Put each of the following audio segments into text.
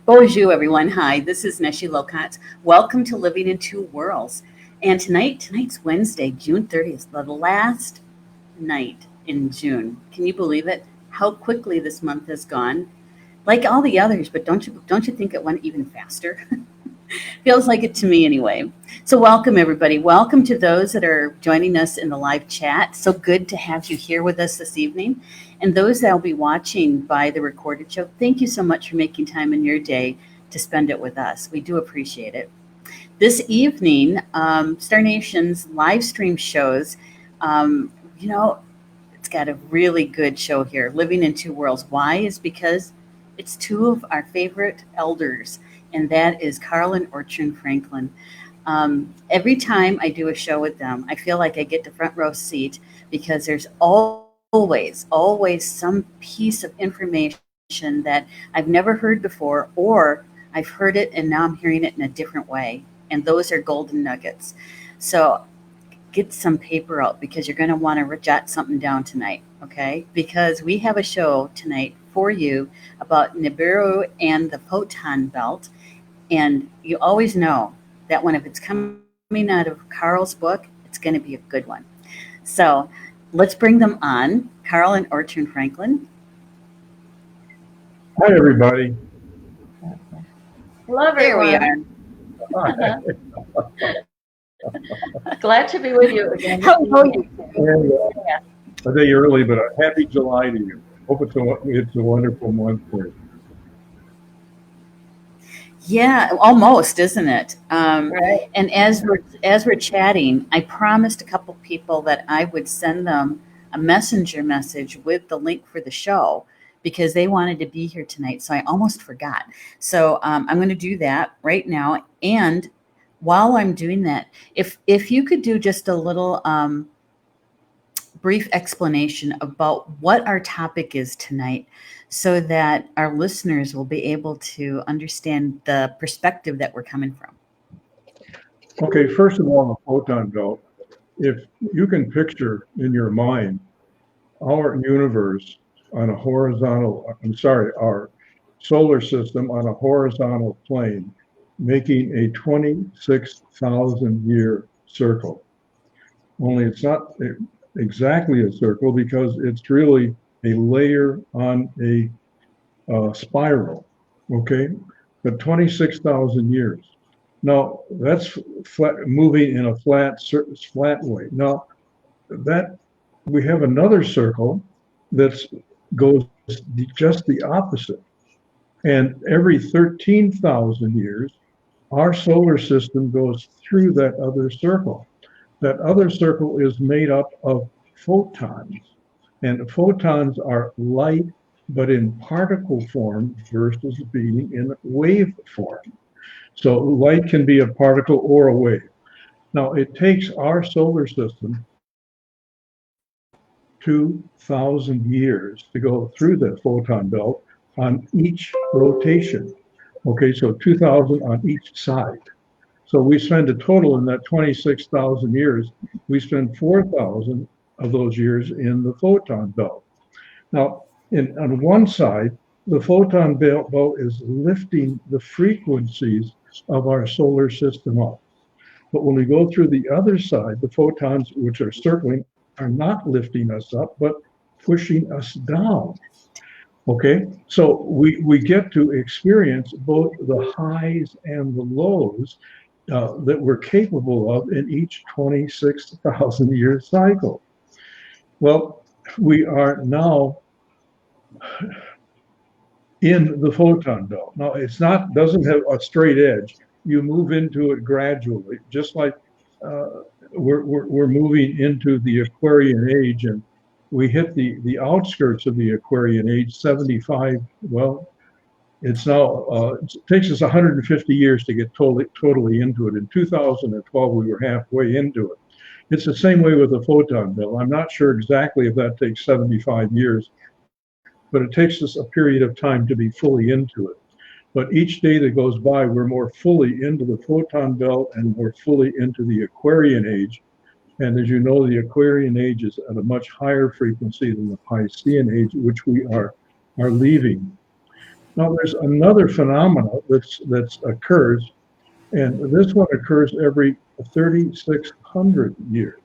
Bonjour, everyone. Hi, this is Neshi Lokotz. Welcome to Living in Two Worlds. And tonight's Wednesday, June 30th, the last night in June. Can you believe it? How quickly this month has gone? Like all the others, but don't you think it went even faster? Feels like it to me anyway. So welcome everybody. Welcome to those that are joining us in the live chat. So good to have you here with us this evening. And those that will be watching by the recorded show, thank you so much for making time in your day to spend it with us. We do appreciate it. This evening, Star Nation's live stream shows, you know, it's got a really good show here, Living in Two Worlds. Why? Is because it's two of our favorite elders, and that is Carl and Ortrun Franklin. Every time I do a show with them, I feel like I get the front row seat because there's always some piece of information that I've never heard before, or I've heard it and now I'm hearing it in a different way. And those are golden nuggets. So get some paper out because you're going to want to jot something down tonight, okay? Because we have a show tonight for you about Nibiru and the Photon Belt. And you always know that one, if it's coming out of Carl's book, it's going to be a good one. So let's bring them on, Carl and Ortrun Franklin. Hi, everybody. Hello, everyone. There we are. Glad to be with you again. How are you? And, a day early, but a happy July to you. Hope it's a wonderful month for you. Yeah, almost, isn't it? Right. And as we're chatting, I promised a couple people that I would send them a messenger message with the link for the show because they wanted to be here tonight. So I almost forgot. So I'm going to do that right now. And while I'm doing that, if you could do just a little brief explanation about what our topic is tonight so that our listeners will be able to understand the perspective that we're coming from. Okay, first of all, the photon belt. If you can picture in your mind our universe on a our solar system on a horizontal plane, making a 26,000 year circle. Only it's not exactly a circle because it's really a layer on a spiral, okay? But 26,000 years. Now, that's moving in a flat way. Now, that we have another circle that goes just the opposite. And every 13,000 years, our solar system goes through that other circle. That other circle is made up of photons. And photons are light, but in particle form versus being in wave form. So light can be a particle or a wave. Now, it takes our solar system 2,000 years to go through the photon belt on each rotation. Okay, so 2,000 on each side. So we spend a total in that 26,000 years, we spend 4,000 of those years in the photon belt. Now, on one side, the photon belt is lifting the frequencies of our solar system up. But when we go through the other side, the photons, which are circling, are not lifting us up, but pushing us down. Okay, so we get to experience both the highs and the lows that we're capable of in each 26,000 year cycle. Well, we are now in the photon belt. Now, doesn't have a straight edge. You move into it gradually, just like we're moving into the Aquarian age, and we hit the outskirts of the Aquarian age, 75. Well, it's now it takes us 150 years to get totally into it. In 2012, we were halfway into it. It's the same way with the photon belt. I'm not sure exactly if that takes 75 years, but it takes us a period of time to be fully into it. But each day that goes by, we're more fully into the photon belt and more fully into the Aquarian age. And as you know, the Aquarian age is at a much higher frequency than the Piscean age, which we are leaving. Now there's another phenomena that's occurs, and this one occurs every 3,600 years.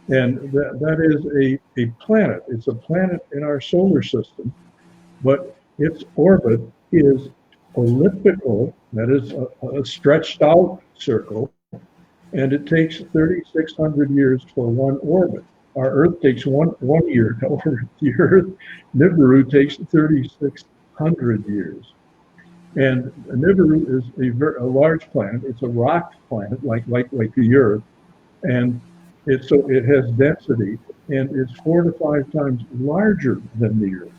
And that is a planet. It's a planet in our solar system, but its orbit is elliptical, that is a stretched out circle, and it takes 3,600 years for one orbit. Our Earth takes one year to orbit the Earth. Nibiru takes 3,600 years. And Nibiru is a large planet. It's a rock planet, like the Earth, and so it has density, and it's 4 to 5 times larger than the Earth.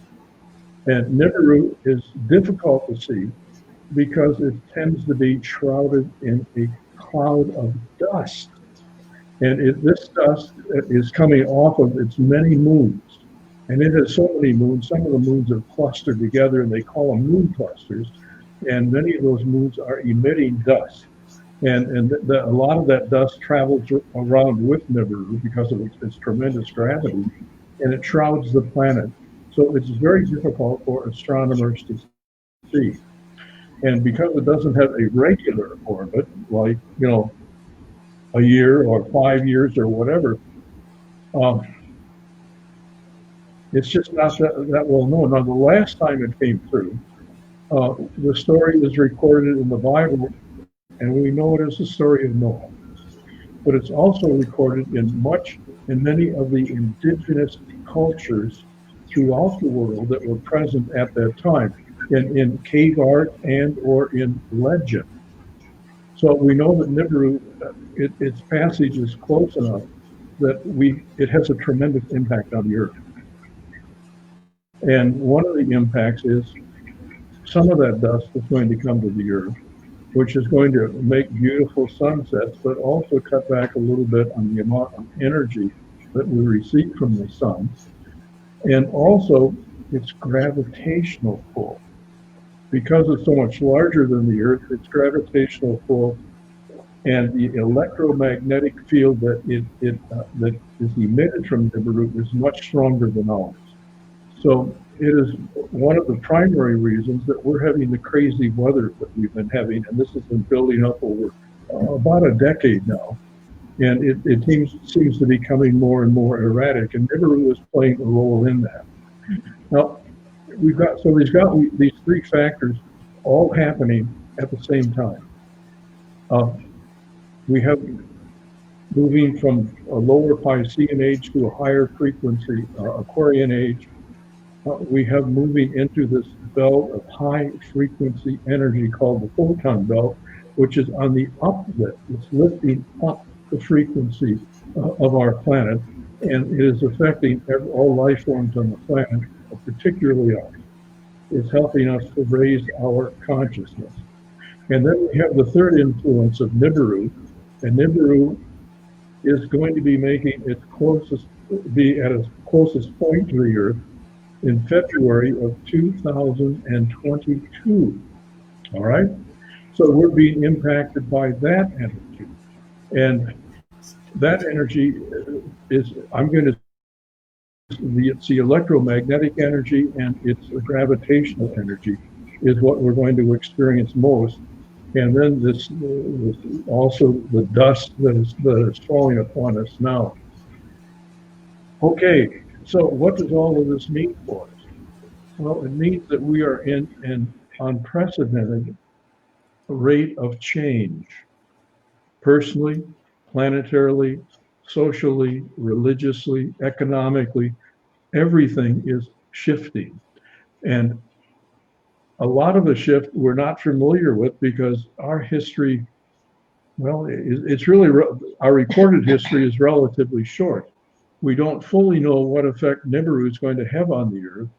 And Nibiru is difficult to see because it tends to be shrouded in a cloud of dust. And this dust is coming off of its many moons. And it has so many moons. Some of the moons are clustered together, and they call them moon clusters. And many of those moons are emitting dust. And a lot of that dust travels around with Nibiru because of its tremendous gravity, and it shrouds the planet. So it's very difficult for astronomers to see. And because it doesn't have a regular orbit, like, a year or 5 years or whatever, it's just not that well known. Now, the last time it came through, the story is recorded in the Bible, and we know it as the story of Noah. But it's also recorded in many of the indigenous cultures throughout the world that were present at that time, in cave art and or in legend. So we know that Nibiru, its passage is close enough that it has a tremendous impact on the Earth. And one of the impacts is some of that dust is going to come to the Earth, which is going to make beautiful sunsets, but also cut back a little bit on the amount of energy that we receive from the sun. And also its gravitational pull. Because it's so much larger than the Earth, its gravitational pull and the electromagnetic field that that is emitted from Nibiru is much stronger than ours. So it is one of the primary reasons that we're having the crazy weather that we've been having, and this has been building up over about a decade now. And it seems to be becoming more and more erratic, and Nibiru is playing a role in that. Now, we've got these three factors all happening at the same time. We have moving from a lower Piscean age to a higher frequency Aquarian age. We have moving into this belt of high frequency energy called the Photon Belt, which is on the uplift. It's lifting up the frequency of our planet, and it is affecting all life forms on the planet, particularly ours. It's helping us to raise our consciousness. And then we have the third influence of Nibiru, and Nibiru is going to be making at its closest point to the Earth in February of 2022. All right? So we're being impacted by that energy. And that energy it's the electromagnetic energy and it's the gravitational energy is what we're going to experience most. And then this also the dust that is falling upon us now. Okay, so what does all of this mean for us? Well, it means that we are in an unprecedented rate of change, personally, planetarily, socially, religiously, economically. Everything is shifting. And a lot of the shift we're not familiar with because our history, well, it's really, our recorded history is relatively short. We don't fully know what effect Nibiru is going to have on the Earth.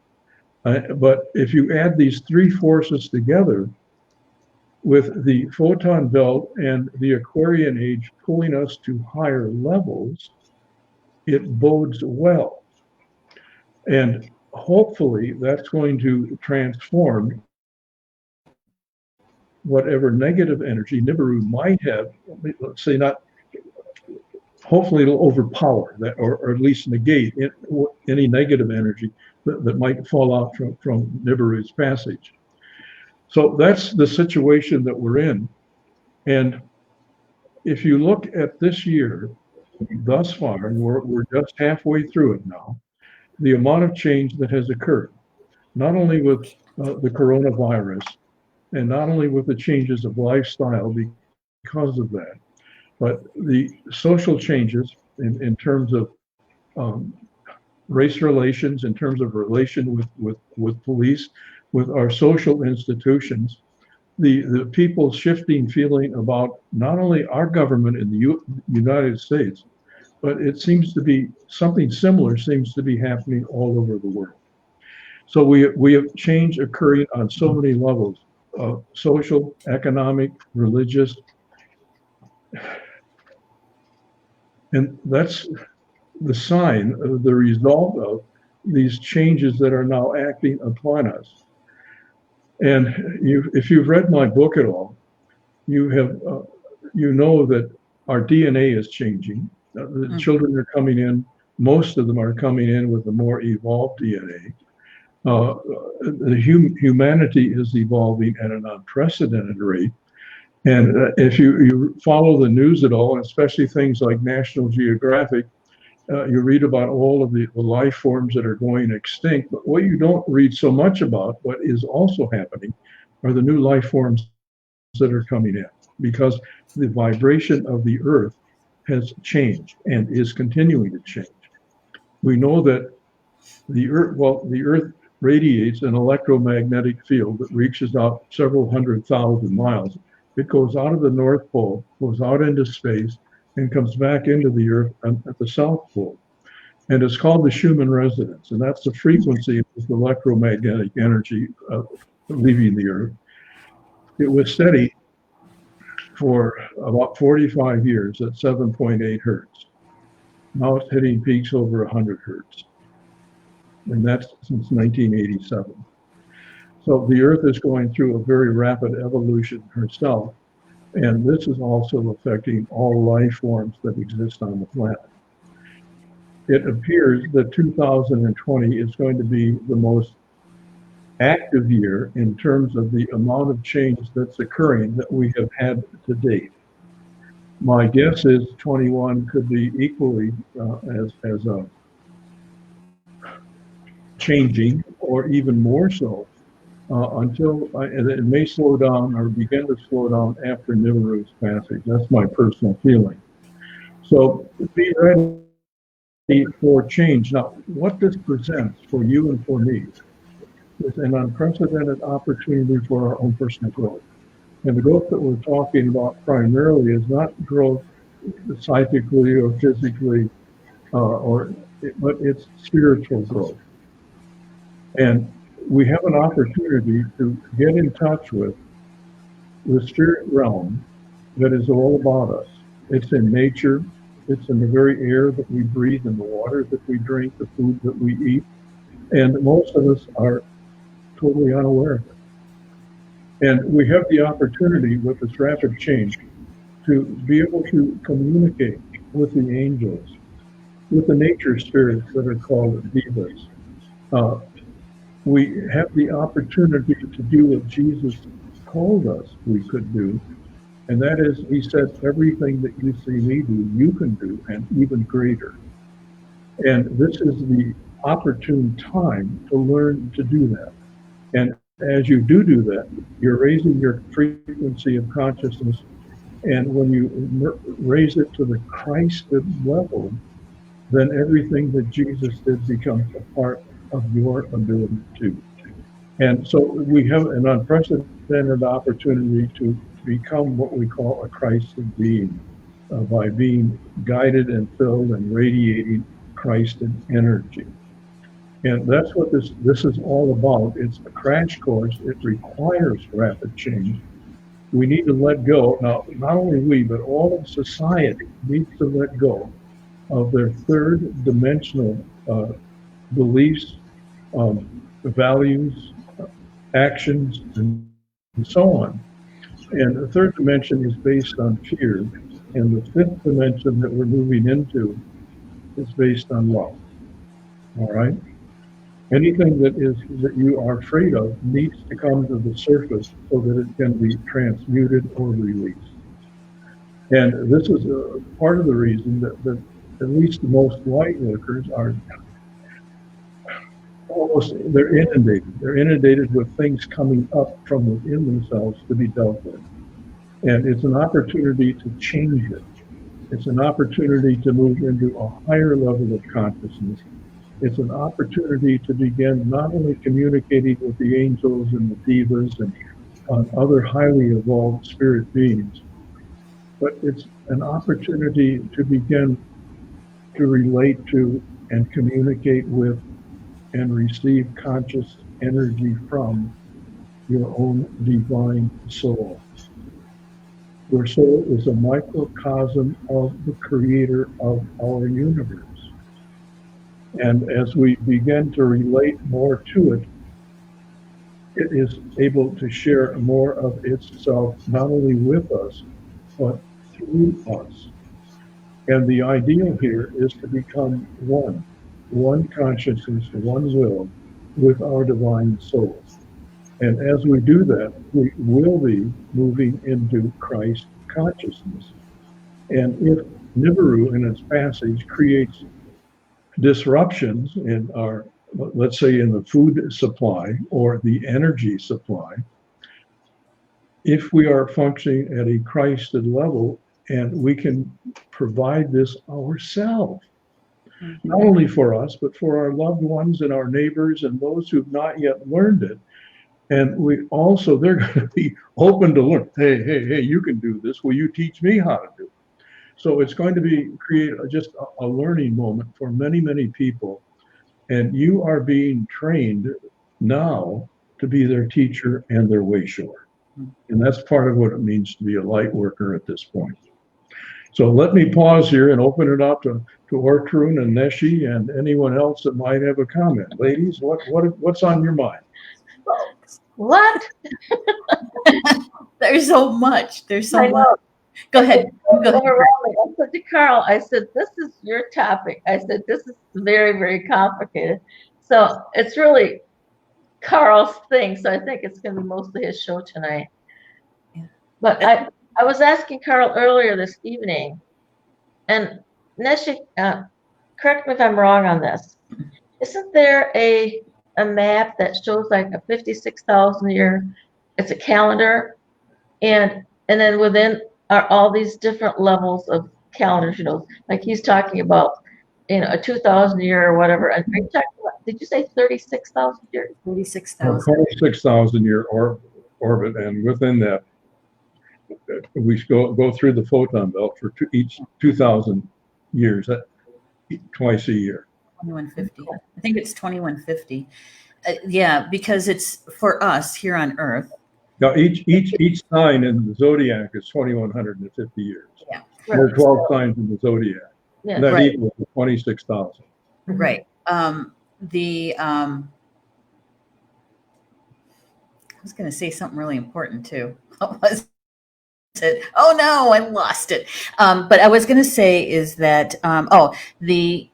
But if you add these three forces together, with the Photon Belt and the Aquarian age pulling us to higher levels, it bodes well. And hopefully that's going to transform whatever negative energy Nibiru might have, let's say not, hopefully it'll overpower that, or at least negate any negative energy that might fall out from Nibiru's passage. So that's the situation that we're in. And if you look at this year thus far, and we're just halfway through it now, the amount of change that has occurred, not only with the coronavirus and not only with the changes of lifestyle because of that, but the social changes in terms of um, race relations, in terms of relation with police, with our social institutions, the people shifting feeling about not only our government in the United States, but it seems to be something similar seems to be happening all over the world. So we have change occurring on so many levels, social, economic, religious, and that's the sign of the result of these changes that are now acting upon us. And if you've read my book at all, you have you know that our DNA is changing. The children are coming in. Most of them are coming in with a more evolved DNA. Humanity is evolving at an unprecedented rate. And if you follow the news at all, especially things like National Geographic, you read about all of the life forms that are going extinct. But what you don't read so much about, what is also happening, are the new life forms that are coming in, because the vibration of the earth has changed and is continuing to change. We know that the earth radiates an electromagnetic field that reaches out several 100,000 miles. It goes out of the North Pole, goes out into space, and comes back into the earth at the South Pole. And it's called the Schumann resonance, and that's the frequency of this electromagnetic energy leaving the earth. It was steady for about 45 years at 7.8 hertz. Now it's hitting peaks over 100 hertz. And that's since 1987. So the Earth is going through a very rapid evolution herself. And this is also affecting all life forms that exist on the planet. It appears that 2020 is going to be the most active year in terms of the amount of change that's occurring that we have had to date. My guess is 21 could be equally as changing, or even more so, until it may slow down or begin to slow down after Nibiru's passage. That's my personal feeling. So be ready for change. Now, what this presents for you and for me is an unprecedented opportunity for our own personal growth. And the growth that we're talking about primarily is not growth psychically or physically, but it's spiritual growth. And we have an opportunity to get in touch with the spirit realm that is all about us. It's in nature. It's in the very air that we breathe, and the water that we drink, the food that we eat. And most of us are totally unaware of it. And we have the opportunity with this rapid change to be able to communicate with the angels, with the nature spirits that are called devas. We have the opportunity to do what Jesus told us we could do. And that is, he said, everything that you see me do, you can do, and even greater. And this is the opportune time to learn to do that. And as you do that, you're raising your frequency of consciousness. And when you raise it to the Christed level, then everything that Jesus did becomes a part of your ability to. And so we have an unprecedented opportunity to become what we call a Christed being by being guided and filled and radiating Christed energy. And that's what this is all about. It's a crash course. It requires rapid change. We need to let go. Now, not only we, but all of society needs to let go of their third dimensional beliefs, values, actions, and so on. And the third dimension is based on fear. And the fifth dimension that we're moving into is based on love. All right? Anything that you are afraid of needs to come to the surface so that it can be transmuted or released. And this is part of the reason that at least most light workers are they're inundated. They're inundated with things coming up from within themselves to be dealt with. And it's an opportunity to change it. It's an opportunity to move into a higher level of consciousness. It's an opportunity to begin not only communicating with the angels and the divas and other highly evolved spirit beings, but it's an opportunity to begin to relate to and communicate with and receive conscious energy from your own divine soul. Your soul is a microcosm of the creator of our universe. And as we begin to relate more to it, it is able to share more of itself, not only with us, but through us. And the ideal here is to become one consciousness, one will with our divine soul. And as we do that, we will be moving into Christ consciousness. And if Nibiru in its passage creates disruptions in our, let's say, in the food supply or the energy supply, if we are functioning at a Christed level and we can provide this ourselves, not only for us, but for our loved ones and our neighbors and those who've not yet learned it. And we also, they're going to be open to learn. Hey, you can do this. Will you teach me how to do it? So it's going to create just a learning moment for many, many people. And you are being trained now to be their teacher and their way shower. And that's part of what it means to be a light worker at this point. So let me pause here and open it up to Ortrun and Neshi and anyone else that might have a comment. Ladies, what's on your mind? What? There's so much. There's so much. Go ahead. I said to Carl, I said, this is your topic. I said, this is very, very complicated. So it's really Carl's thing. So I think it's going to be mostly his show tonight. Yeah. But I was asking Carl earlier this evening, and Neshi, correct me if I'm wrong on this. Isn't there a map that shows like a 56,000 year, it's a calendar, and then within are all these different levels of calendars, like he's talking about, a 2,000 year or whatever. And are you talking about, did you say 36,000 years? 36,000. 26,000 year orbit, and within that, we go through the Photon Belt for each 2,000 years, twice a year. 2150. I think it's 2150. Yeah, because it's for us here on Earth. Now, each sign in the zodiac is 2,150 years. Yeah, there are 12 signs in the zodiac. Yeah, and that equals 26,000. Right. I was going to say something really important too. What was it? Oh no, I lost it. But I was going to say is that the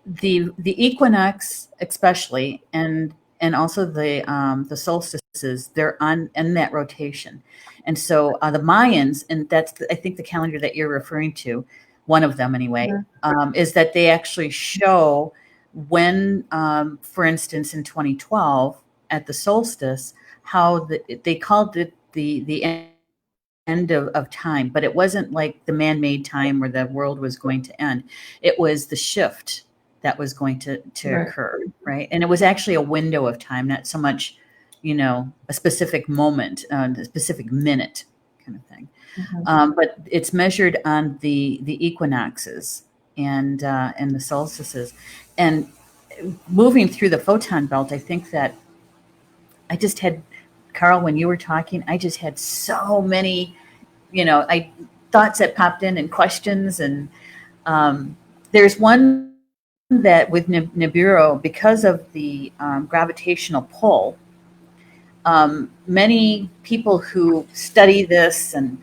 equinox especially and also the solstices, they're in that rotation. And so the Mayans, and that's I think the calendar that you're referring to, one of them anyway, is that they actually show when, for instance, in 2012 at the solstice, how they called it the end of time, but it wasn't like the man-made time where the world was going to end. It was the shift that was going to occur, right? And it was actually a window of time, not so much, a specific moment, a specific minute kind of thing. Mm-hmm. But it's measured on the equinoxes and the solstices. And moving through the Photon Belt, I think that I just had, Carl, when you were talking, I just had so many, thoughts that popped in and questions. And there's one that with Nibiru, because of the gravitational pull, many people who study this and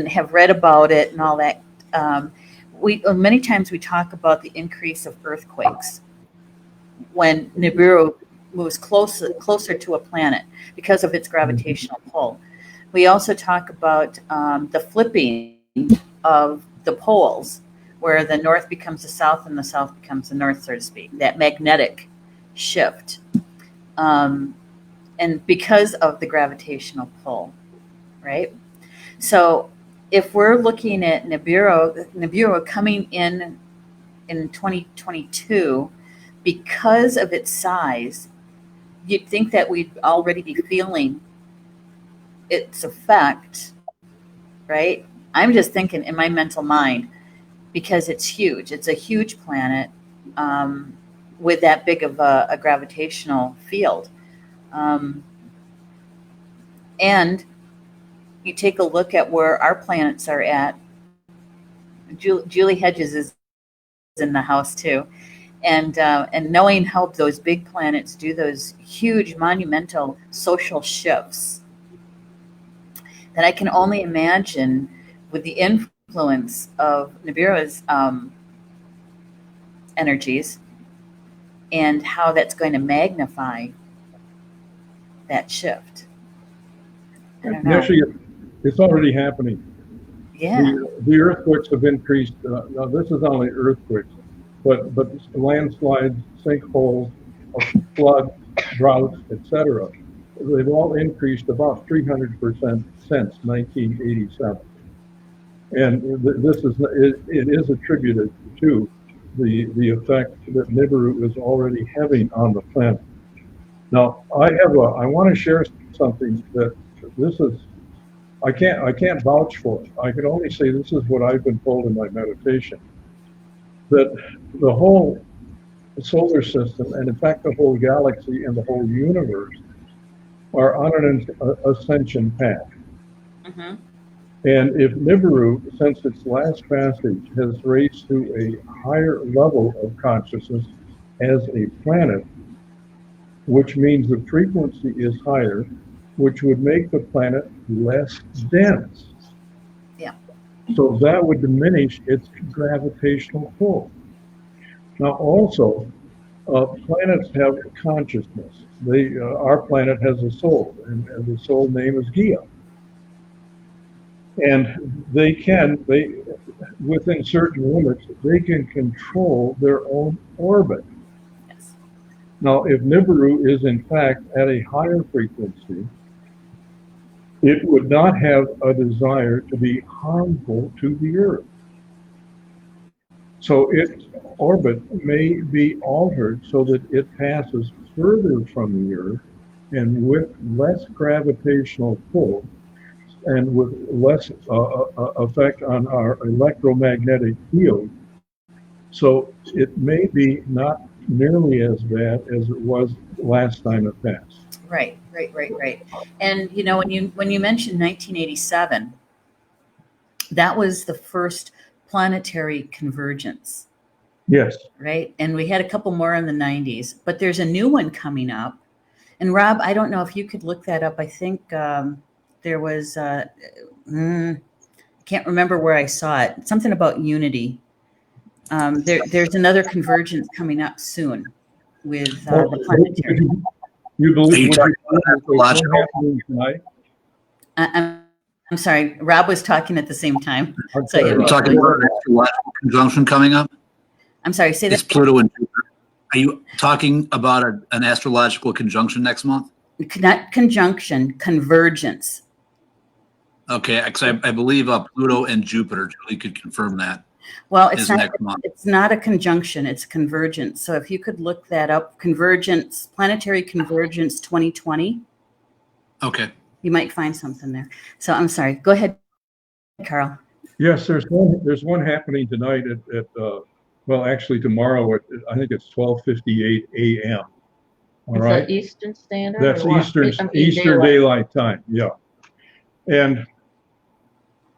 have read about it and all that, many times we talk about the increase of earthquakes when Nibiru moves closer to a planet because of its gravitational pull. We also talk about the flipping of the poles, where the north becomes the south and the south becomes the north, so to speak, that magnetic shift. And because of the gravitational pull, right? So if we're looking at Nibiru coming in 2022, because of its size, you'd think that we'd already be feeling its effect, right? I'm just thinking in my mental mind, because it's huge. It's a huge planet with that big of a gravitational field. And you take a look at where our planets are at. Julie Hedges is in the house too. And knowing how those big planets do those huge monumental social shifts, that I can only imagine with the influence of Nibiru's energies and how that's going to magnify that shift. I don't know. Actually, it's already happening. Yeah. The earthquakes have increased. Now, this is only earthquakes, but landslides, sinkholes, floods, droughts, etc. They've all increased about 300% since 1987. And it is attributed to the effect that Nibiru is already having on the planet. Now, I want to share something that this is, I can't vouch for it. I can only say this is what I've been told in my meditation, that the whole solar system, and in fact the whole galaxy and the whole universe, are on an ascension path. Mm-hmm. And if Nibiru, since its last passage, has raised to a higher level of consciousness as a planet, which means the frequency is higher, which would make the planet less dense. Yeah. So that would diminish its gravitational pull. Now also, planets have consciousness. Our planet has a soul, and the soul name is Gaia. And within certain limits, they can control their own orbit. Yes. Now, if Nibiru is in fact at a higher frequency, it would not have a desire to be harmful to the Earth. So its orbit may be altered so that it passes further from the Earth and with less gravitational pull and with less effect on our electromagnetic field. So it may be not nearly as bad as it was last time it passed. Right. And you know, when you mentioned 1987, that was the first planetary convergence. Yes. Right. And we had a couple more in the 90s, but there's a new one coming up. And Rob, I don't know if you could look that up. I think there was, can't remember where I saw it. Something about unity. There's another convergence coming up soon with the planetary. You believe astrological? Tonight? I'm sorry, Rob was talking at the same time. So Are you talking about an astrological conjunction coming up? I'm sorry, say that. It's Pluto and Jupiter. Are you talking about an astrological conjunction next month? Not conjunction, convergence. Okay, because I believe Pluto and Jupiter. Julie could confirm that. Well, it's not a conjunction, it's convergence. So if you could look that up, convergence, planetary convergence 2020. Okay. You might find something there. So I'm sorry. Go ahead, Carl. Yes, there's one happening tonight at well, actually tomorrow at, I think it's 12:58 a.m. All Is right. that Eastern Standard? That's or what? Eastern Daylight Time. Yeah. And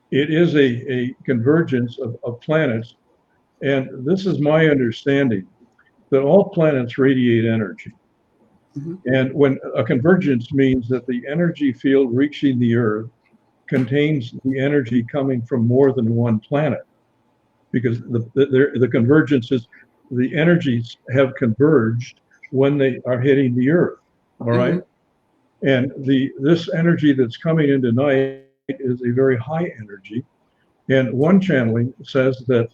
it is a convergence of planets. And this is my understanding that all planets radiate energy. Mm-hmm. And when a convergence means that the energy field reaching the Earth contains the energy coming from more than one planet, because the convergence is the energies have converged when they are hitting the Earth. All right. And this energy that's coming in tonight is a very high energy. And one channeling says that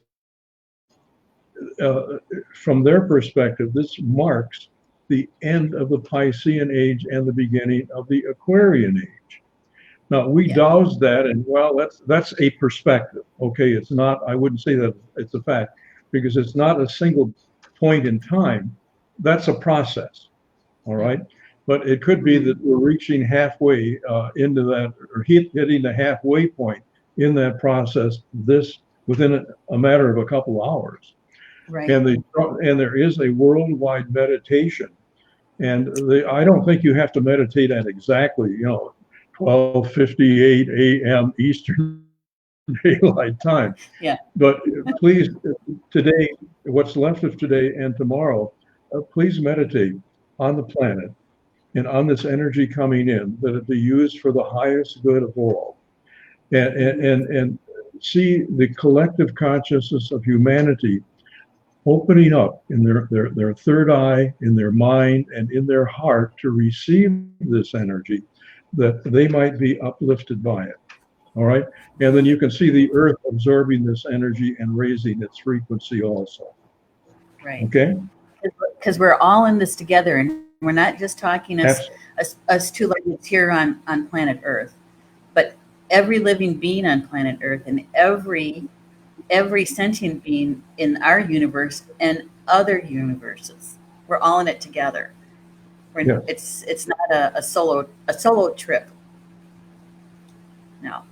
from their perspective, this marks the end of the Piscean age and the beginning of the Aquarian age. Now we douse that, and well, that's a perspective. Okay, it's not. I wouldn't say that it's a fact because it's not a single point in time. That's a process. All right, but it could be that we're reaching halfway into that, or hitting the halfway point in that process. This within a matter of a couple hours. Right. And there is a worldwide meditation, and I don't think you have to meditate at exactly 12:58 a.m. Eastern Daylight Time. Yeah. But please, today, what's left of today and tomorrow, please meditate on the planet and on this energy coming in, that it be used for the highest good of all, and see the collective consciousness of humanity opening up in their third eye, in their mind, and in their heart to receive this energy, that they might be uplifted by it. All right. And then you can see the earth absorbing this energy and raising its frequency also. Right. Okay. Because we're all in this together, and we're not just talking us two like here on planet Earth, but every living being on planet Earth and every sentient being in our universe and other universes. We're all in it together. It's not a solo trip. No.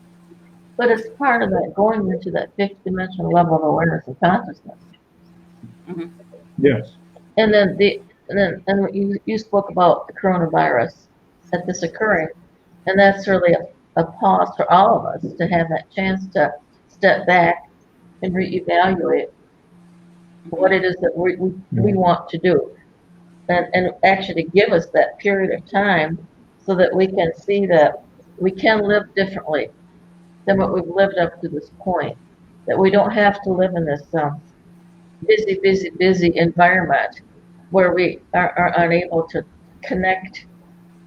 But it's part of that going into that fifth dimensional level of awareness and consciousness. Mm-hmm. Yes. And then you spoke about the coronavirus at this occurring, and that's really a pause for all of us to have that chance to step back and reevaluate what it is that we want to do, and actually give us that period of time so that we can see that we can live differently than what we've lived up to this point, that we don't have to live in this busy environment where we are unable to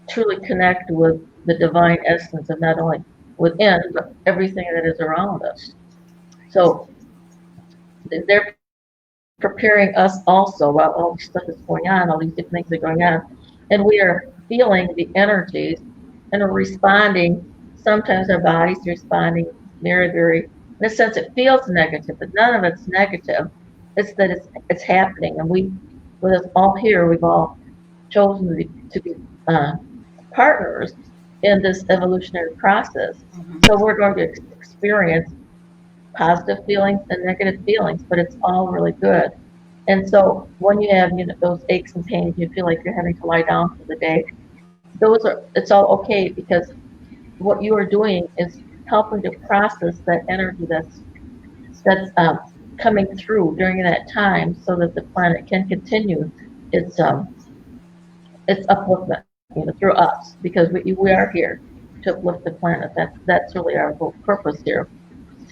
truly connect with the divine essence of not only within, but everything that is around us. So they're preparing us also while all this stuff is going on, all these different things are going on, and we are feeling the energies and are responding. Sometimes our body's responding very, very, in a sense, it feels negative, but none of it's negative. It's that it's happening, and with us all here, we've all chosen to be partners in this evolutionary process. Mm-hmm. So we're going to experience positive feelings and negative feelings, but it's all really good. And so when you have those aches and pains, you feel like you're having to lie down for the day. It's all okay, because what you are doing is helping to process that energy that's coming through during that time, so that the planet can continue its upliftment through us, because we are here to uplift the planet. That's really our whole purpose here.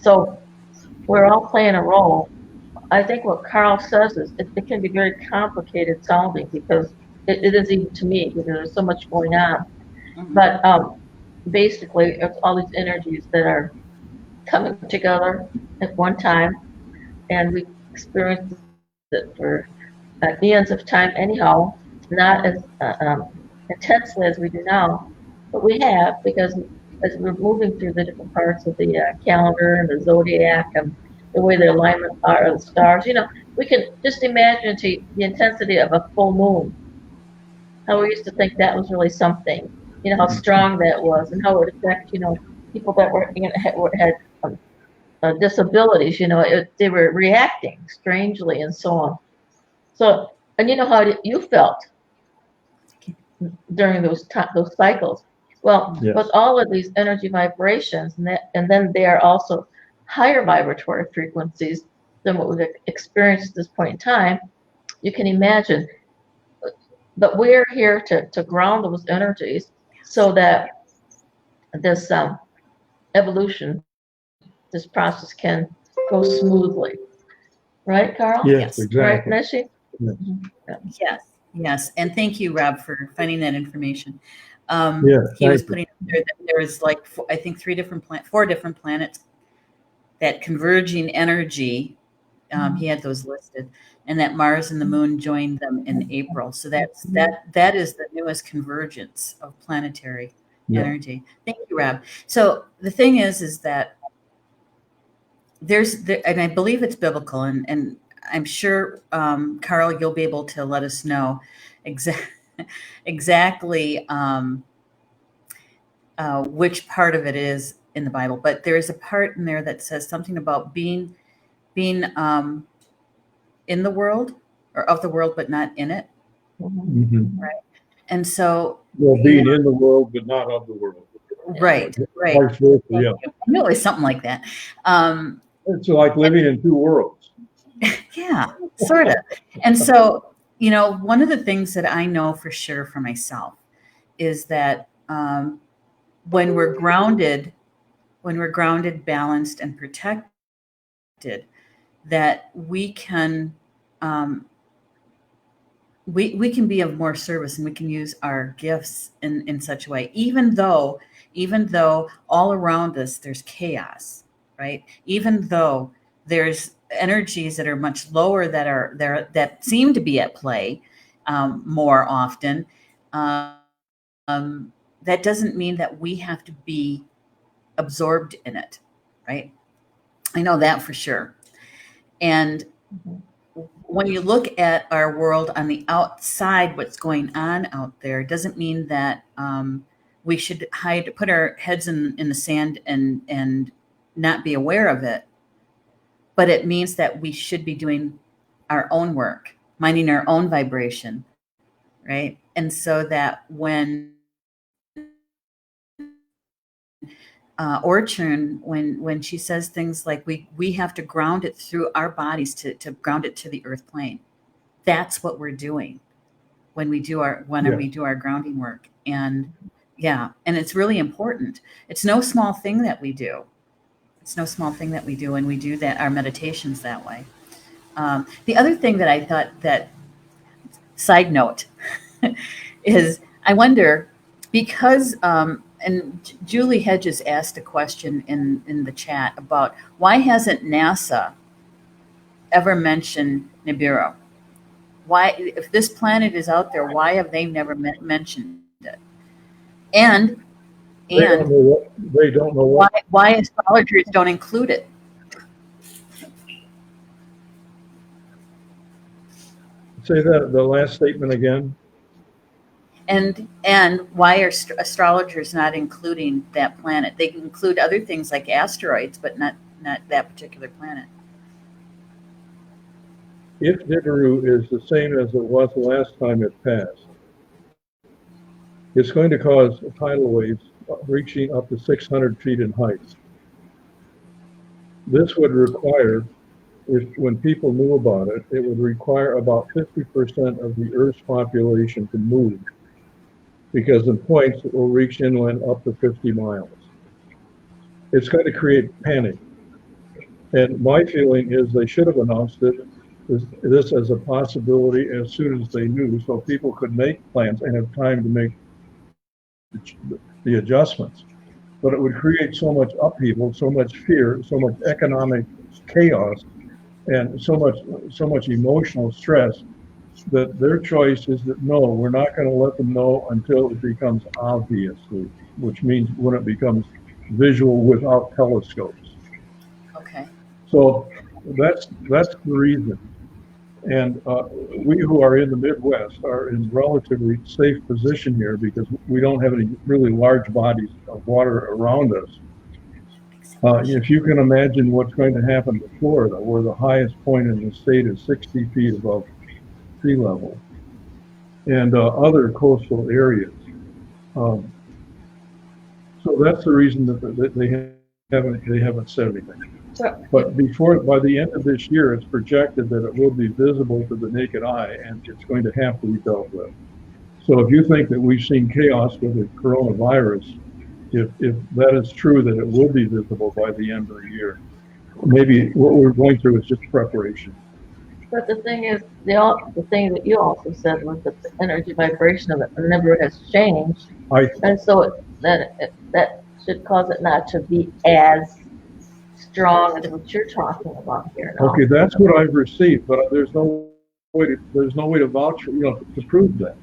So we're all playing a role. I think what Carl says is it can be very complicated sounding, because it is even to me, because there's so much going on. Mm-hmm. But basically, it's all these energies that are coming together at one time, and we experience it for eons of time anyhow, not as intensely as we do now, but we have, because as we're moving through the different parts of the calendar and the zodiac and the way the alignment are of the stars, we can just imagine the intensity of a full moon. How we used to think that was really something, how strong that was, and how it would affect, people that had disabilities, they were reacting strangely and so on. So, and how you felt during those cycles. Well, yes. With all of these energy vibrations, and then they are also higher vibratory frequencies than what we've experienced at this point in time, you can imagine. But we're here to ground those energies so that this evolution, this process can go smoothly. Right, Carl? Yes, exactly. Right, Neshi? Yes. Mm-hmm. Yes, and thank you, Rob, for finding that information. Yeah, He was thank you. putting up there that there was like I think 4 different planets that converging energy. He had those listed, and that Mars and the Moon joined them in April. So that is the newest convergence of planetary Yeah. energy. Thank you, Rob. So the thing is that and I believe it's biblical, and I'm sure, Carl, you'll be able to let us know exactly which part of it is in the Bible. But there's a part in there that says something about being in the world or of the world, but not in it. Mhm. Right. And so, Well, being in the world, but not of the world. right. Vice versa, yeah. I knew it was something like that. It's like living in two worlds. Yeah, sort of. And so, one of the things that I know for sure for myself is that when we're grounded, balanced, and protected, that we can we can be of more service, and we can use our gifts in such a way, even though all around us there's chaos, right? Even though there's energies that are much lower that are there that seem to be at play more often. Um, that doesn't mean that we have to be absorbed in it, right? I know that for sure. And when you look at our world on the outside, what's going on out there doesn't mean that we should put our heads in the sand and not be aware of it. But it means that we should be doing our own work, minding our own vibration, right? And so that when Ortrun, when she says things like we have to ground it through our bodies to ground it to the earth plane, that's what we're doing when we do our grounding work. And and it's really important. It's no small thing that we do. And we do that our meditations that way. The other thing that I thought, that side note, is I wonder, because and Julie Hedges asked a question in the chat about why hasn't NASA ever mentioned Nibiru? Why, if this planet is out there, why have they never mentioned it? And They don't know what. why astrologers don't include it? Say that the last statement again. And why are astrologers not including that planet? They can include other things like asteroids, but not that particular planet. If Nibiru is the same as it was the last time it passed, it's going to cause tidal waves reaching up to 600 feet in height. This would require, when people knew about it, it would require about 50% of the Earth's population to move, because in points it will reach inland up to 50 miles. It's going to create panic. And my feeling is they should have announced this as a possibility as soon as they knew, so people could make plans and have time to make the adjustments. But it would create so much upheaval, so much fear, so much economic chaos, and so much emotional stress, that their choice is that no, we're not going to let them know until it becomes obvious, which means when it becomes visual without telescopes. Okay. So that's the reason. And we who are in the Midwest are in relatively safe position here because we don't have any really large bodies of water around us. If you can imagine what's going to happen to Florida, where the highest point in the state is 60 feet above sea level, and other coastal areas. So that's the reason that they haven't said anything. But by the end of this year, it's projected that it will be visible to the naked eye, and it's going to have to be dealt with. So if you think that we've seen chaos with the coronavirus, if that is true, that it will be visible by the end of the year, maybe what we're going through is just preparation. But the thing is, the thing that you also said was that the energy vibration of the Nibiru has changed, I, and so that should cause it not to be as strong as what you're talking about here now. okay, that's what I've received, but there's no way to vouch for, to prove that.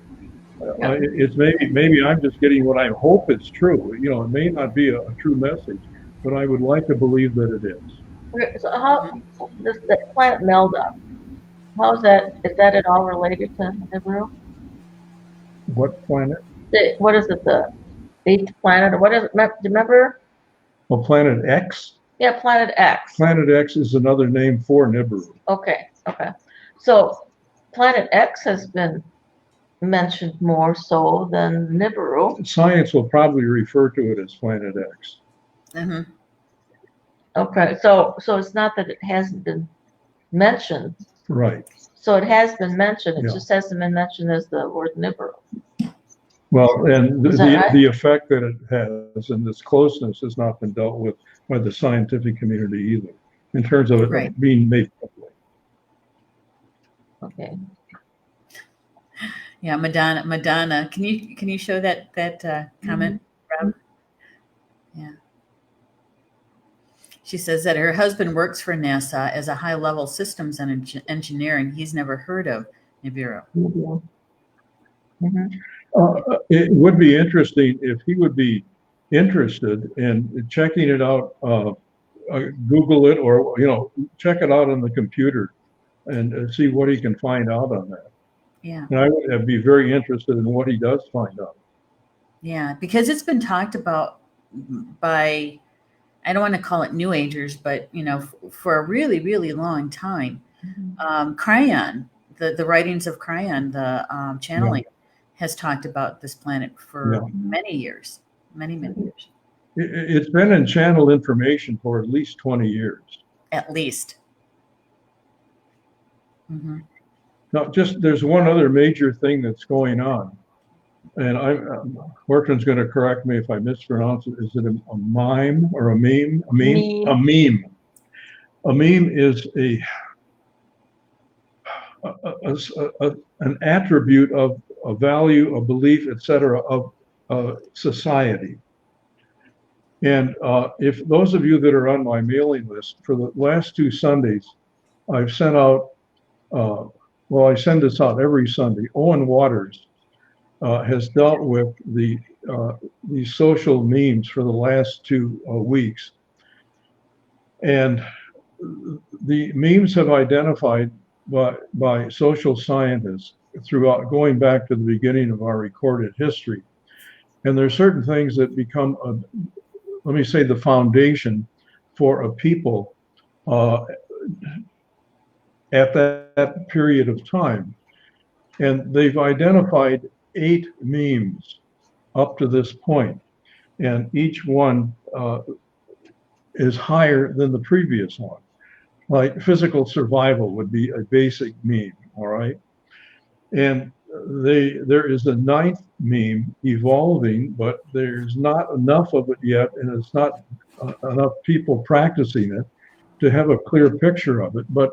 Yeah. It's maybe I'm just getting what I hope it's true. It may not be a true message, but I would like to believe that it is. Okay, so how this that planet Melda? How is that? Is that at all related to Nibiru? What planet? What is it? The eighth planet, or what is it? Do you remember? Well, Planet X. Yeah, Planet X. Planet X is another name for Nibiru. Okay. So Planet X has been mentioned more so than Nibiru. Science will probably refer to it as Planet X. Mhm. Okay, so it's not that it hasn't been mentioned. Right. So it has been mentioned. It Yeah. just hasn't been mentioned as the word Nibiru. Well, and Is that right? the effect that it has and this closeness has not been dealt with by the scientific community either, in terms of it Right. being made public. Okay. Yeah, Madonna. Can you show that comment, Rob? Yeah. She says that her husband works for NASA as a high-level systems engineering. He's never heard of Nibiru. Mm-hmm. It would be interesting if he would be interested in checking it out, Google it, or check it out on the computer and see what he can find out on that. Yeah. And I would be very interested in what he does find out. Yeah, because it's been talked about by, I don't want to call it New Agers, but for a really, really long time. Cryon, the writings of Cryon, the channeling, has talked about this planet for many years, many years. It's been in channel information for at least 20 years. At least. Mm-hmm. Now, there's one other major thing that's going on, and Ortrun's going to correct me if I mispronounce it. Is it a mime or a meme? A meme? A meme. A meme is an attribute of a value, a belief, etc., of society. And if those of you that are on my mailing list, for the last 2 Sundays, I've sent out, I send this out every Sunday. Owen Waters has dealt with these social memes for the last 2 weeks. And the memes have identified by social scientists throughout, going back to the beginning of our recorded history. And there are certain things that become, let me say, the foundation for a people at that period of time. And they've identified 8 memes up to this point, and each one is higher than the previous one. Like physical survival would be a basic meme, all right? And there is a 9th meme evolving, but there's not enough of it yet, and it's not enough people practicing it to have a clear picture of it. But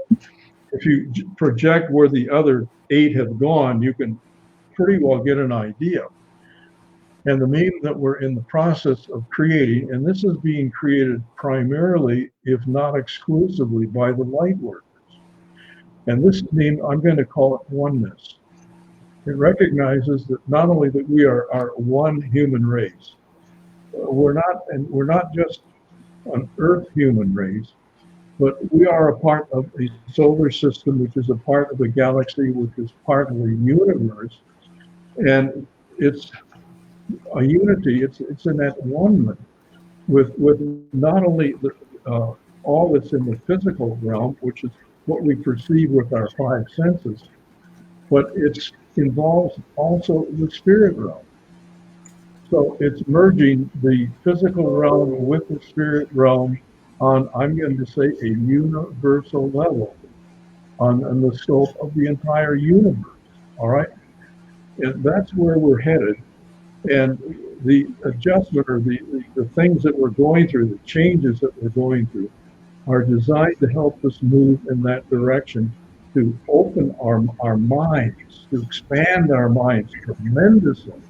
if you project where the other 8 have gone, you can pretty well get an idea. And the meme that we're in the process of creating, and this is being created primarily, if not exclusively, by the light workers. And this meme, I'm going to call it oneness. It recognizes that not only that we are one human race, we're not just an Earth human race, but we are a part of a solar system, which is a part of the galaxy, which is part of the universe, and it's a unity. It's in that oneness with not only all that's in the physical realm, which is what we perceive with our 5 senses, but it involves also the spirit realm. So it's merging the physical realm with the spirit realm on, I'm going to say, a universal level, on the scope of the entire universe. All right, and that's where we're headed. And the adjustment, or the things that we're going through, the changes that we're going through, are designed to help us move in that direction to open our minds, to expand our minds tremendously,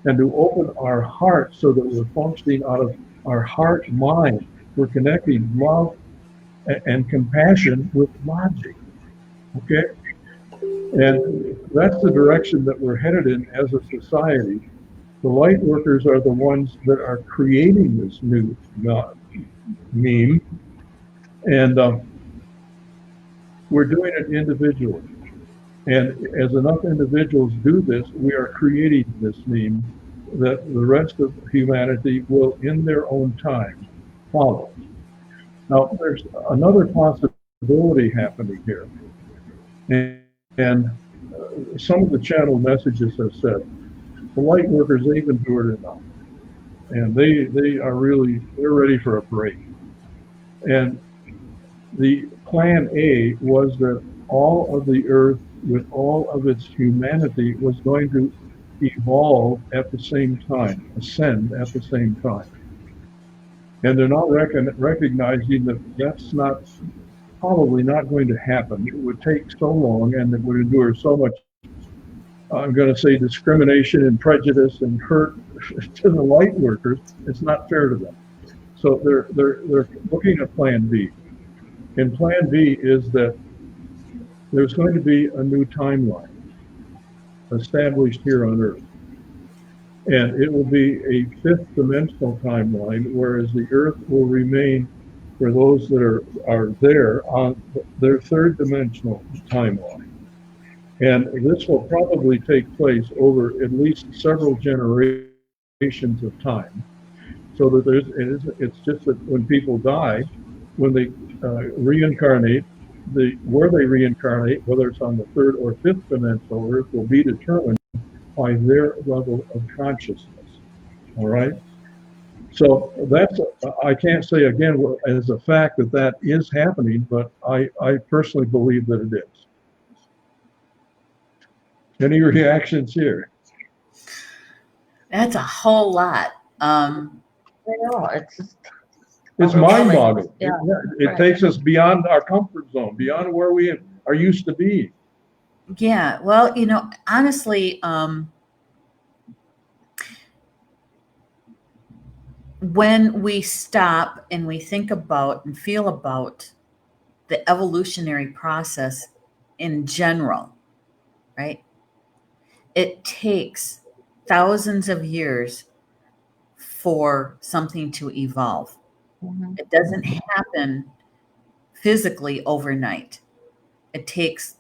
and to open our hearts so that we're functioning out of our heart mind. We're connecting love and compassion with logic. Okay? And that's the direction that we're headed in as a society. The light workers are the ones that are creating this new meme, and we're doing it individually. And as enough individuals do this, we are creating this meme that the rest of humanity will, in their own time, follow. Now, there's another possibility happening here. And some of the channel messages have said, the light workers, they've endured enough. And they are really, they're ready for a break. And the plan A was that all of the earth with all of its humanity was going to evolve at the same time, ascend at the same time. And they're not recognizing that that's not probably not going to happen. It would take so long and it would endure so much, I'm going to say, discrimination and prejudice and hurt to the light workers. It's not fair to them. So they're looking at plan B. And plan B is that there's going to be a new timeline established here on Earth. And it will be a fifth dimensional timeline, whereas the Earth will remain, for those that are there, on their third dimensional timeline. And this will probably take place over at least several generations of time. So that it's just that when people die, when they reincarnate, where they reincarnate, whether it's on the third or fifth dimensional Earth, will be determined by their level of consciousness. All right? So that's, I can't say again as a fact that is happening, but I personally believe that it is. Any reactions here? That's a whole lot. I know, it's just, It's mind-boggling. Yeah, It right. takes us beyond our comfort zone, beyond where we are used to being. Yeah. Well, honestly, when we stop and we think about and feel about the evolutionary process in general, right? It takes thousands of years for something to evolve. Mhm. It doesn't happen physically overnight. It takes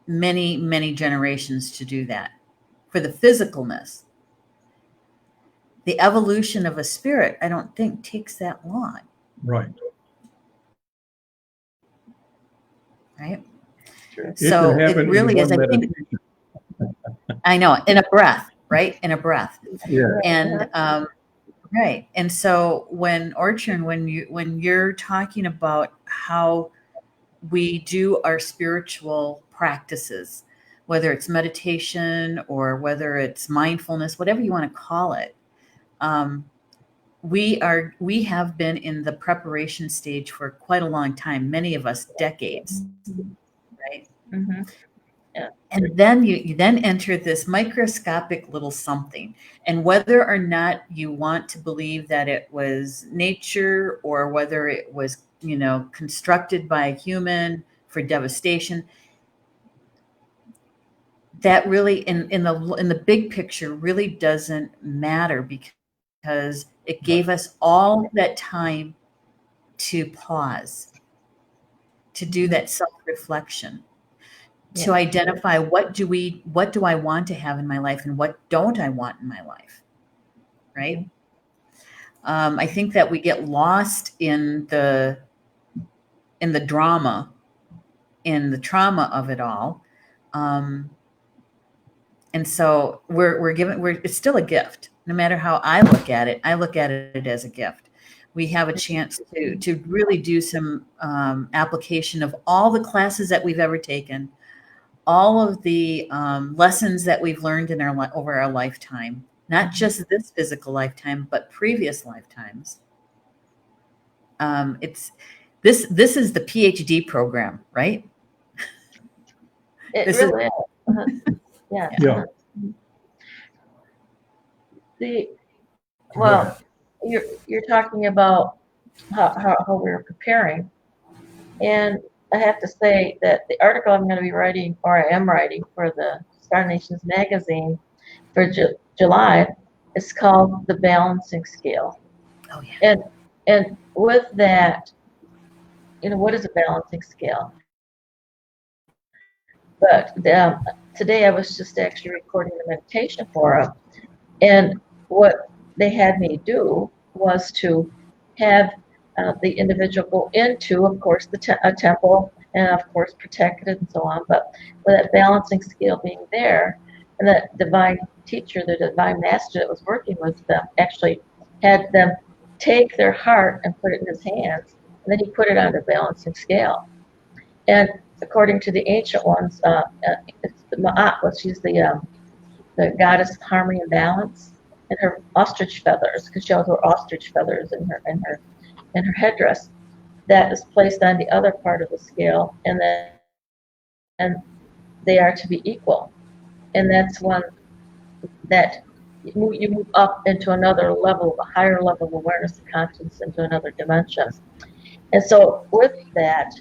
many, many generations to do that. For the physicalness, the evolution of a spirit, I don't think takes that long, Right. right? True. So can happen it really in is. one I think meditation. I know, in a breath, right? In a breath, Yeah. and right. And so when Ortrun, when you're talking about how we do our spiritual practices, whether it's meditation or whether it's mindfulness, whatever you want to call it, we have been in the preparation stage for quite a long time. Many of us decades, right? Mhm. And then you then enter this microscopic little something. And whether or not you want to believe that it was nature or whether it was, constructed by a human for devastation, that really in the big picture really doesn't matter, because it gave us all that time to pause, to do that self-reflection, to Yeah. identify what do I want to have in my life and what don't I want in my life, right? I think that we get lost in the drama, in the trauma of it all, and so it's still a gift. No matter how I look at it as a gift. We have a chance to really do some application of all the classes that we've ever taken, all of the lessons that we've learned in over our lifetime, not just this physical lifetime, but previous lifetimes. It's this is the PhD program, right? It This really is. Yeah. Yeah. Well, you're talking about how we're preparing, and I have to say that the article I'm going to be writing, or I am writing for the Star Nations magazine for July, is called The Balancing Scale. Oh yeah. And with that, what is a balancing scale? But today I was just actually recording the meditation forum, and what they had me do was to have the individual go into, of course, a temple, and of course protect it and so on. But with that balancing scale being there, and that divine teacher, the divine master that was working with them, actually had them take their heart and put it in his hands, and then he put it on the balancing scale. And according to the ancient ones, it's the Ma'at, well, she's the goddess of harmony and balance, and her ostrich feathers, because she has her ostrich feathers in her headdress, that is placed on the other part of the scale, and they are to be equal. And that's one that you move up into another level, a higher level of awareness and consciousness, into another dimension. And so with that,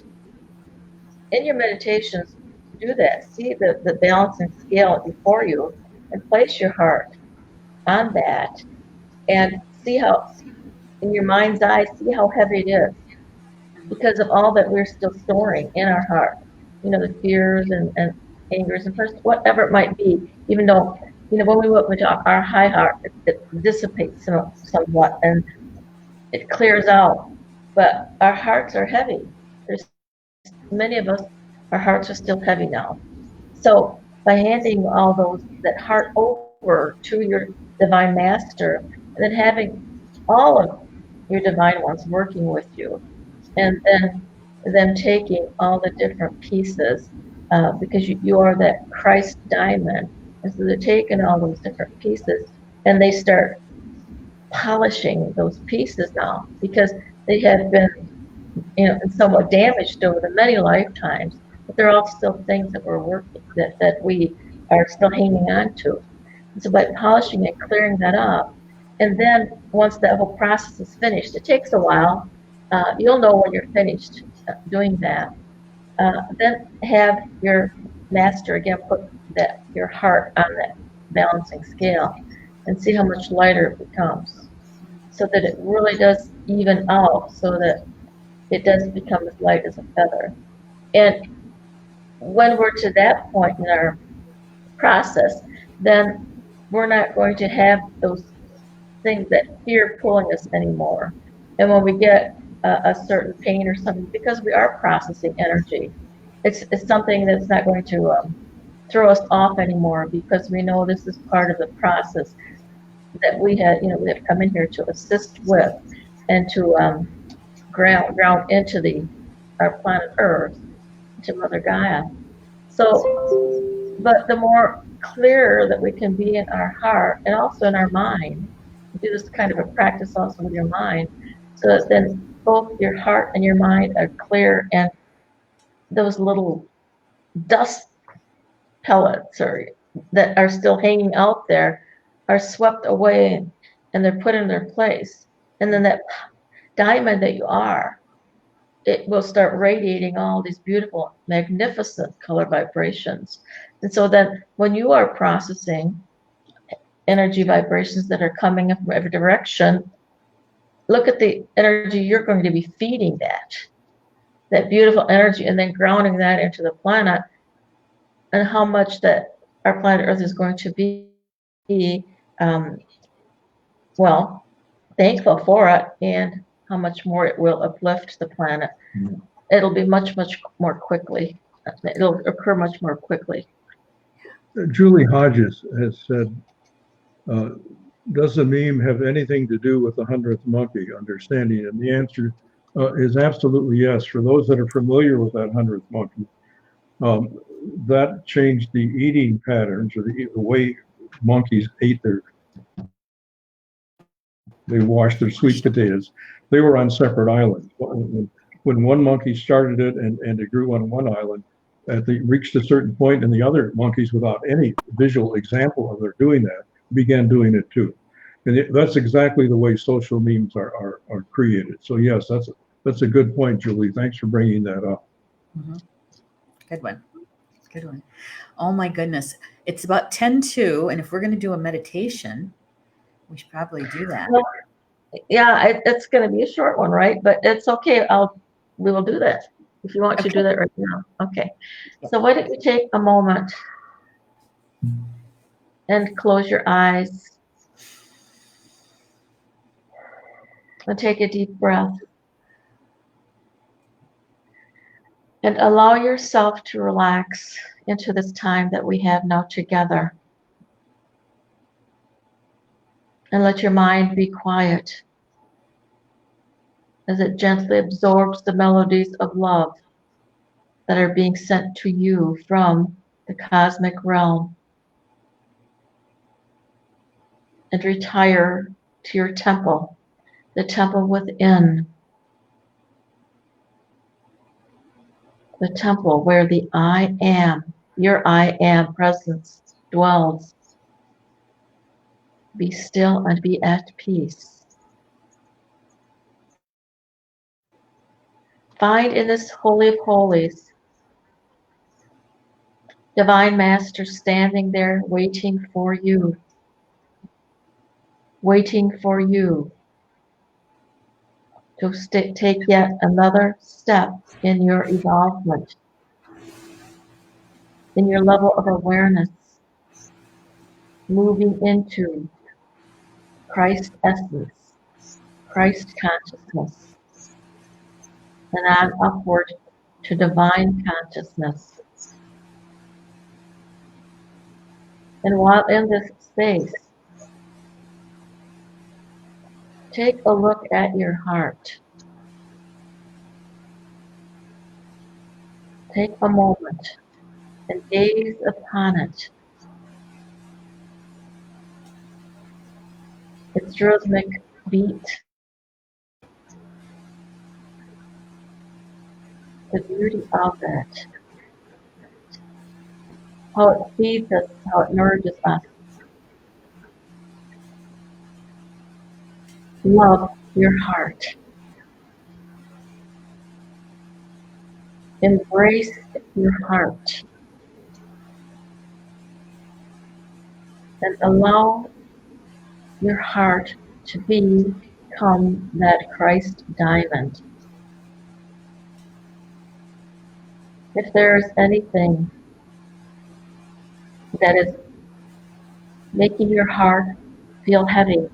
in your meditations, do that. See the balancing scale before you, and place your heart on that, and see how, in your mind's eye, see how heavy it is, because of all that we're still storing in our heart. The fears and angers and whatever it might be. Even though, when we open to our high heart, it dissipates somewhat and it clears out. But our hearts are heavy. There's many of us, our hearts are still heavy now. So by handing that heart over to your divine master, and then having all of your divine ones working with you, and then them taking all the different pieces, because you are that Christ diamond, and so they're taking all those different pieces, and they start polishing those pieces now, because they have been somewhat damaged over the many lifetimes, but they're all still things that we're working, that we are still hanging on to. And so by polishing and clearing that up, and then once that whole process is finished, it takes a while, you'll know when you're finished doing that. Then have your master again put your heart on that balancing scale, and see how much lighter it becomes, so that it really does even out, so that it does become as light as a feather. And when we're to that point in our process, then we're not going to have those things that fear pulling us anymore. And when we get a certain pain or something, because we are processing energy, it's something that's not going to throw us off anymore, because we know this is part of the process that we have come in here to assist with, and to ground into our planet Earth, to Mother Gaia. So, but the more clearer that we can be in our heart and also in our mind, do this kind of a practice also with your mind, so that then both your heart and your mind are clear, and those little dust pellets that are still hanging out there are swept away, and they're put in their place. And then that diamond that you are, it will start radiating all these beautiful, magnificent color vibrations. And so then when you are processing energy vibrations that are coming from every direction, look at the energy you're going to be feeding that beautiful energy, and then grounding that into the planet, and how much that our planet Earth is going to be thankful for it, and how much more it will uplift the planet. Mm-hmm. It'll be much, much more quickly. It'll occur much more quickly. Julie Hodges has said, does the meme have anything to do with the 100th monkey understanding? And the answer is absolutely yes. For those that are familiar with that 100th monkey, that changed the eating patterns, or the way monkeys ate they washed their sweet potatoes. They were on separate islands. When one monkey started it and it grew on one island, reached a certain point, and the other monkeys, without any visual example of their doing that, began doing it too. And that's exactly the way social memes are created. So yes, that's a good point, Julie. Thanks for bringing that up. Mm-hmm. Good one. Good one. Oh my goodness. It's about 10:02, and if we're going to do a meditation, we should probably do that. Well, yeah, it's going to be a short one, right? But it's okay. We will do that if you want to do that right now. Okay. So why don't you take a moment and close your eyes and take a deep breath and allow yourself to relax into this time that we have now together. And let your mind be quiet as it gently absorbs the melodies of love that are being sent to you from the cosmic realm. And retire to your temple, the temple within, the temple where the I am, your I am presence dwells. Be still and be at peace. Find in this Holy of Holies, Divine Master standing there waiting for you to take yet another step in your evolvement, in your level of awareness, moving into Christ essence, Christ consciousness, and on upward to divine consciousness. And while in this space, take a look at your heart. Take a moment and gaze upon it. Its rhythmic beat, the beauty of it, how it feeds us, how it nourishes us. Love your heart. Embrace your heart. And allow your heart to become that Christ diamond. If there is anything that is making your heart feel heavy,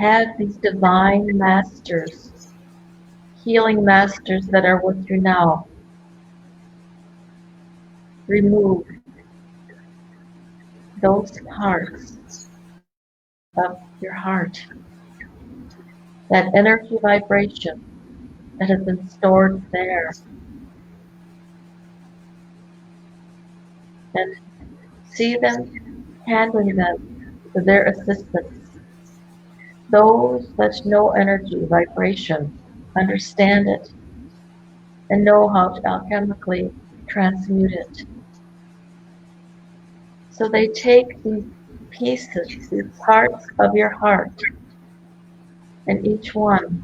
have these divine masters, healing masters that are with you now, remove those parts of your heart, that energy vibration that has been stored there, and see them, handling them for their assistance. Those that know energy vibration understand it and know how to alchemically transmute it. So they take these pieces, these parts of your heart, and each one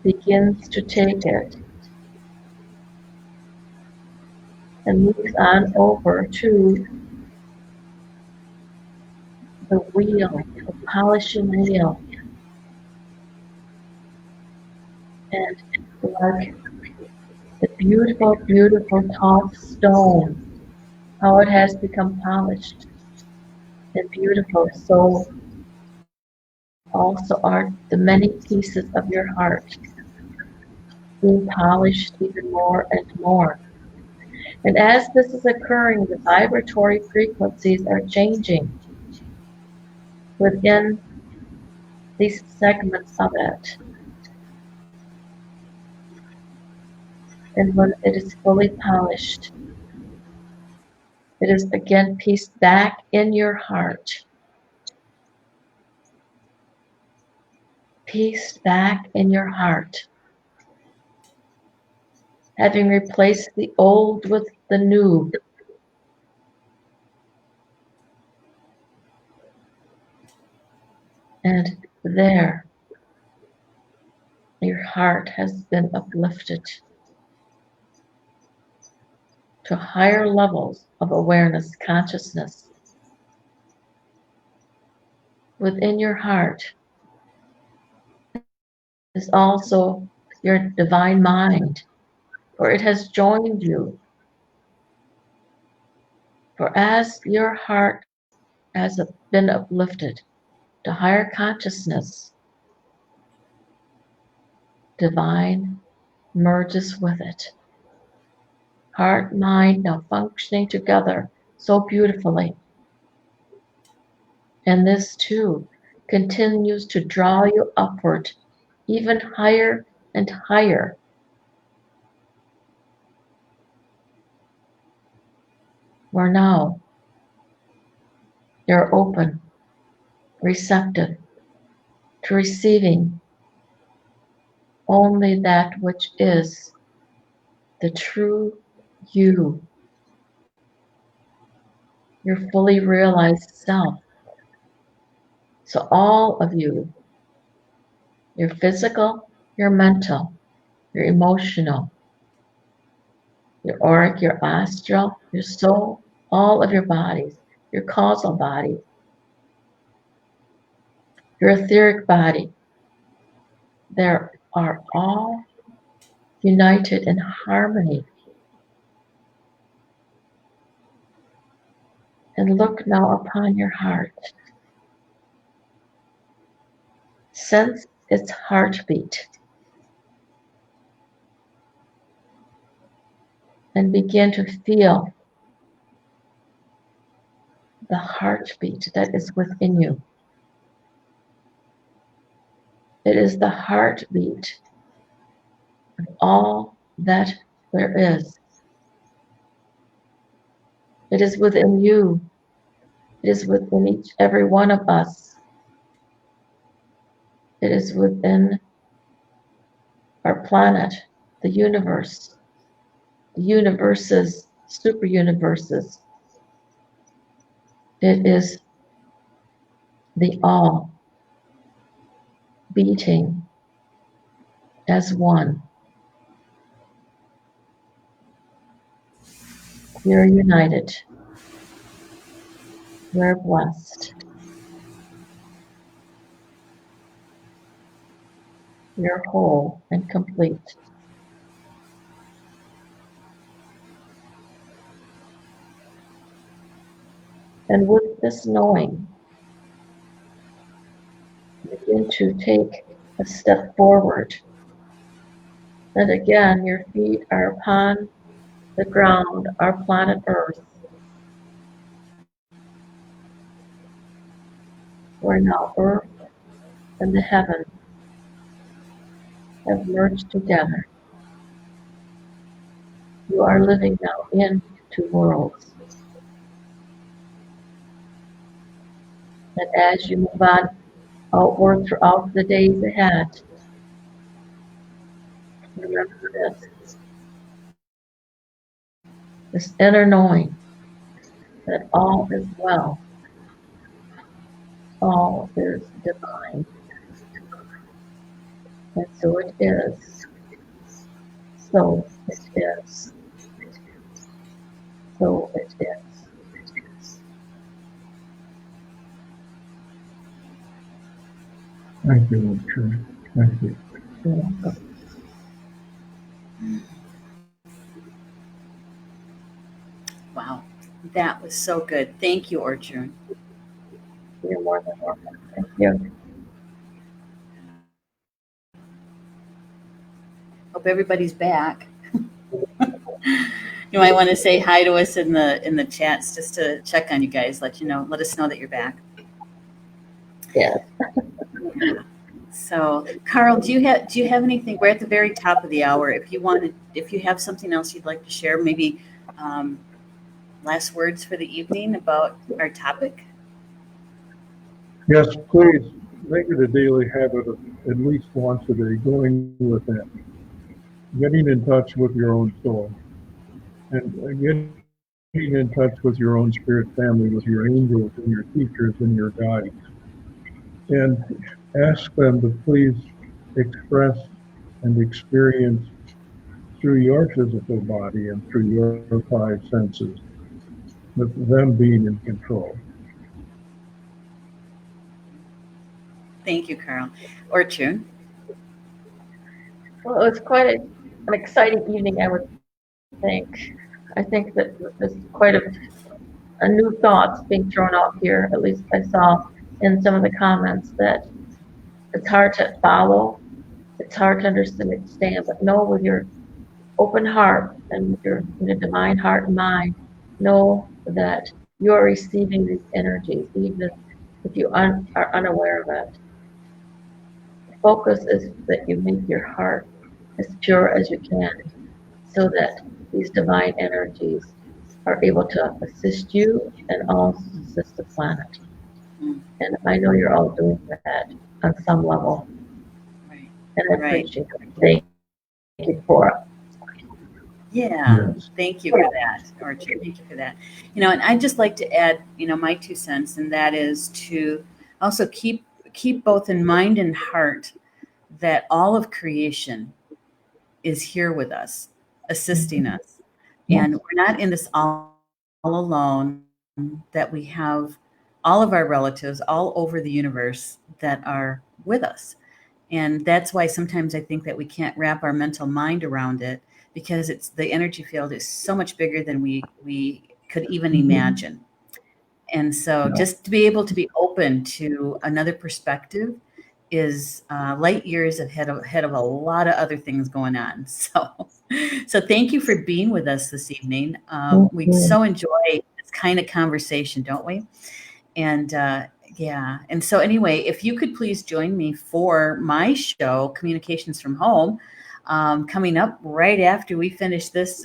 begins to take it and moves on over to the wheel, the polishing wheel. And like the beautiful, beautiful taught stone, how it has become polished and beautiful, so also are the many pieces of your heart being polished even more and more. And as this is occurring, the vibratory frequencies are changing within these segments of it. And when it is fully polished, it is again pieced back in your heart. Pieced back in your heart. having replaced the old with the new. And there, your heart has been uplifted to higher levels of awareness, consciousness. Within your heart is also your divine mind, for it has joined you. For as your heart has been uplifted to higher consciousness, divine merges with it. Heart, mind now functioning together so beautifully. And this too continues to draw you upward, even higher and higher. Where now you're open, receptive to receiving only that which is the true you, your fully realized self. So all of you, your physical, your mental, your emotional, your auric, your astral, your soul, all of your bodies, your causal body, your etheric body, they are all united in harmony. And look now upon your heart. Sense its heartbeat. And begin to feel the heartbeat that is within you. It is the heartbeat of all that there is. It is within you. It is within every one of us. It is within our planet, the universe, the universes, super universes. It is the all beating as one. You're united. You're blessed. You're whole and complete. And with this knowing, begin to take a step forward. And again, your feet are upon the ground, our planet Earth. Where now Earth and the heaven have merged together. You are living now in two worlds. And as you move on outward throughout the days ahead, remember this inner knowing that all is well, all is divine. And so it is. So it is. So it is. Thank you, Ortrun. Thank you. You're welcome. Wow, that was so good. Thank you, Ortrun. You're more than welcome. Thank you. Hope everybody's back. You might want to say hi to us in the chats just to check on you guys. Let us know that you're back. Yeah. So, Carl, do you have anything? We're at the very top of the hour. If you have something else you'd like to share, maybe last words for the evening about our topic. Yes, please make it a daily habit of at least once a day going with that. getting in touch with your own soul, and getting in touch with your own spirit family, with your angels and your teachers and your guides, and ask them to please express and experience through your physical body and through your five senses, with them being in control. Thank you, Carl. Ortrun. Well, it was quite an exciting evening, I would think. I think that there's quite a new thoughts being thrown out here. At least I saw in some of the comments that it's hard to follow, it's hard to understand, but know with your open heart and with your divine heart and mind, know that you are receiving these energies, even if you are unaware of it. The focus is that you make your heart as pure as you can, so that these divine energies are able to assist you and also assist the planet. And I know you're all doing that on some level. Right. And I appreciate it. Thank you for it. Yeah, thank you for that, Ortrun. Thank you for that. And I'd just like to add, my 2 cents, and that is to also keep both in mind and heart that all of creation is here with us, assisting us. And we're not in this all alone, that we have all of our relatives all over the universe that are with us. And that's why sometimes I think that we can't wrap our mental mind around it, because the energy field is so much bigger than we could even imagine. And so just to be able to be open to another perspective is light years ahead of a lot of other things going on. So thank you for being with us this evening. We so enjoy this kind of conversation, don't we? And and so anyway, if you could please join me for my show, Communications from Home, coming up right after we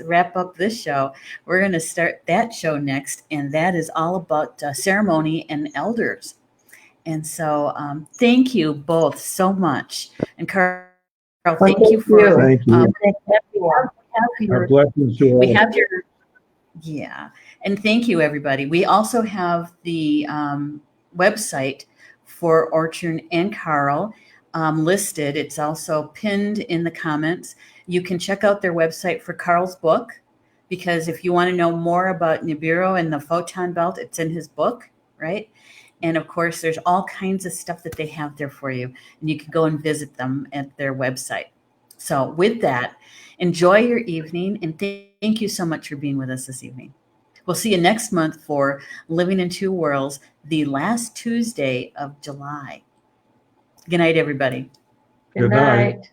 wrap up this show. We're going to start that show next, and that is all about ceremony and elders. And so thank you both so much. And Carl, thank you for Thank you. Our blessings to all. we have your and thank you, everybody. We also have the website for Ortrun and Carl listed. It's also pinned in the comments. You can check out their website for Carl's book, because if you want to know more about Nibiru and the Photon Belt, it's in his book, right? And of course, there's all kinds of stuff that they have there for you, and you can go and visit them at their website. So with that, enjoy your evening, and thank you so much for being with us this evening. We'll see you next month for Living in Two Worlds, the last Tuesday of July. Good night, everybody. Good night.